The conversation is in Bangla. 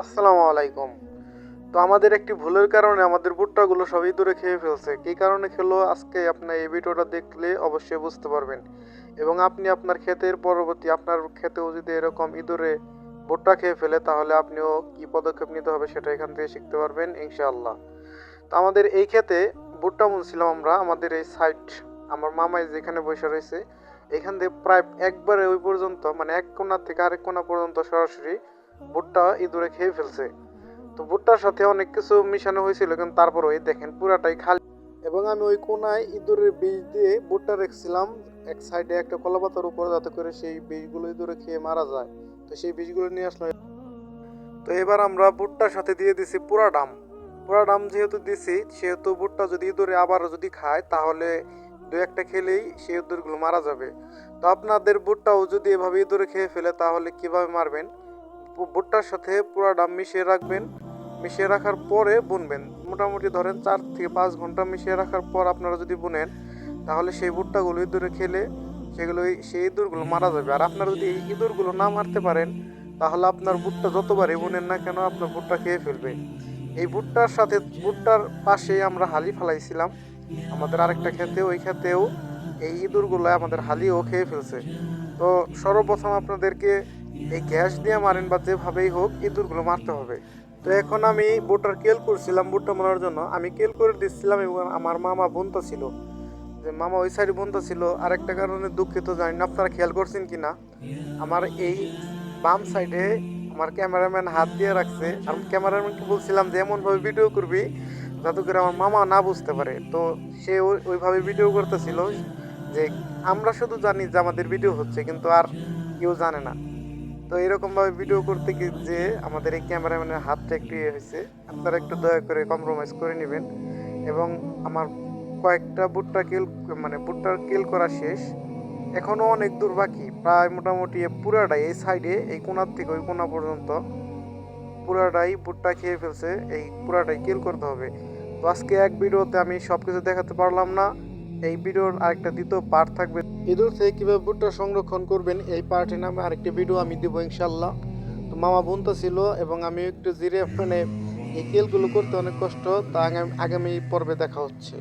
আসসালামু আলাইকুম। তো আমাদের একটি ভুলের কারণে আমাদের ভুট্টাগুলো সব ইঁদুরে খেয়ে ফেলছে। কী কারণে খেলো আজকে আপনি এই ভিডিওটা দেখলে অবশ্যই বুঝতে পারবেন। এবং আপনি আপনার ক্ষেতের পরবর্তী আপনার ক্ষেতেও যদি এরকম ইঁদুরে ভুট্টা খেয়ে ফেলে তাহলে আপনিও কী পদক্ষেপ নিতে হবে সেটা এখান থেকে শিখতে পারবেন ইনশাআল্লাহ। তো আমাদের এই ক্ষেতে ভুট্টা বুনছিলাম আমরা আমাদের এই সাইড আমার মামাই যেখানে বসে রয়েছে এখান থেকে প্রায় একবারে ওই পর্যন্ত মানে এক কোণা থেকে আরেক কোণা পর্যন্ত সরাসরি ভুট্টা ইঁদুরে খেয়ে ফেলছে। তো ভুট্টার সাথে অনেক কিছু মিশানো হয়েছিল কিন্তু তারপর ওই দেখেন পুরাটাই খালি। এবং আমি ওই কোনায় ইঁদুরের বীজ দিয়ে ভুট্টা রেখেছিলাম এক সাইডে একটা কলাপাতার উপর যাতে করে সেই বীজগুলো ইঁদুরে খেয়ে মারা যায়। তো সেই বীজগুলো নিয়ে আসলাম। তো এবার আমরা ভুট্টার সাথে দিয়ে দিছি পুরা ডাম যেহেতু দিছি সেহেতু ভুট্টা যদি ইঁদুরে আবারও যদি খায় তাহলে দু একটা খেলেই সেই ইঁদুরগুলো মারা যাবে। তো আপনাদের ভুট্টাও যদি এভাবে ইঁদুরে খেয়ে ফেলে তাহলে কিভাবে মারবেন? ভুট্টার সাথে পুরা ডাম মিশিয়ে রাখবেন, মিশিয়ে রাখার পরে বুনবেন। মোটামুটি ধরেন 4 থেকে 5 ঘন্টা মিশিয়ে রাখার পর আপনারা যদি বুনেন তাহলে সেই ভুট্টাগুলো ইঁদুরে খেলে সেই ইঁদুরগুলো মারা যাবে। আর আপনারা যদি এই ইঁদুরগুলো না মারতে পারেন তাহলে আপনার ভুট্টা যতবারই বুনেন না কেন আপনার ভুট্টা খেয়ে ফেলবে। এই ভুট্টার সাথে ভুট্টার পাশেই আমরা হালি ফালাইছিলাম আমাদের আরেকটা ক্ষেতে, ওই ক্ষেতেও এই ইঁদুরগুলো আমাদের হালিও খেয়ে ফেলছে। তো সর্বপ্রথম আপনাদেরকে এই গ্যাস দিয়ে মারেন বা যেভাবেই হোক ইঁদুরগুলো মারতে হবে। তো এখন আমি ভুট্টার কেল করছিলাম ভুট্টা মারার জন্য আমি কেল করে দিচ্ছিলাম এবং আমার মামা বুনতা ছিল, যে মামা ওই সাইডে বুনতা ছিল। আরেকটা কারণে দুঃখিত, জানি না আপনারা খেয়াল করছেন কি না, আমার এই বাম সাইডে আমার ক্যামেরাম্যান হাত দিয়ে রাখছে। আর ক্যামেরাম্যানকে বলছিলাম যে এমনভাবে ভিডিও করবি যাতে করে আমার মামা না বুঝতে পারে। তো সে ওইভাবে ভিডিও করতেছিল যে আমরা শুধু জানি যে আমাদের ভিডিও হচ্ছে কিন্তু আর কেউ জানে না। তো এরকমভাবে ভিডিও করতে গিয়ে যে আমাদের এই ক্যামেরাম্যানের হাতটা একটু ইয়ে হয়েছে, আপনারা একটু দয়া করে কম্প্রোমাইজ করে নেবেন। এবং আমার কয়েকটা ভুট্টার কিল করা শেষ, এখনও অনেক দূর বাকি, প্রায় মোটামুটি পুরাটাই এই সাইডে এই কোণার থেকে ওই কোণা পর্যন্ত পুরাটাই ভুট্টা খেয়ে ফেলছে, এই পুরাটাই কিল করতে হবে। তো আজকে এক ভিডিওতে আমি সব কিছু দেখাতে পারলাম না, এই ভিডিওর আরেকটা দ্বিতীয় পার্ট থাকবে। ইঁদুর থেকে কীভাবে ভুট্টা সংরক্ষণ করবেন এই পার্টে নামে আরেকটি ভিডিও আমি দেবো ইনশাল্লাহ। তো মামা বুনতা ছিল এবং আমি একটু জিরে এই কেলগুলো করতে অনেক কষ্ট, তা আগামী পর্বে দেখা হচ্ছে।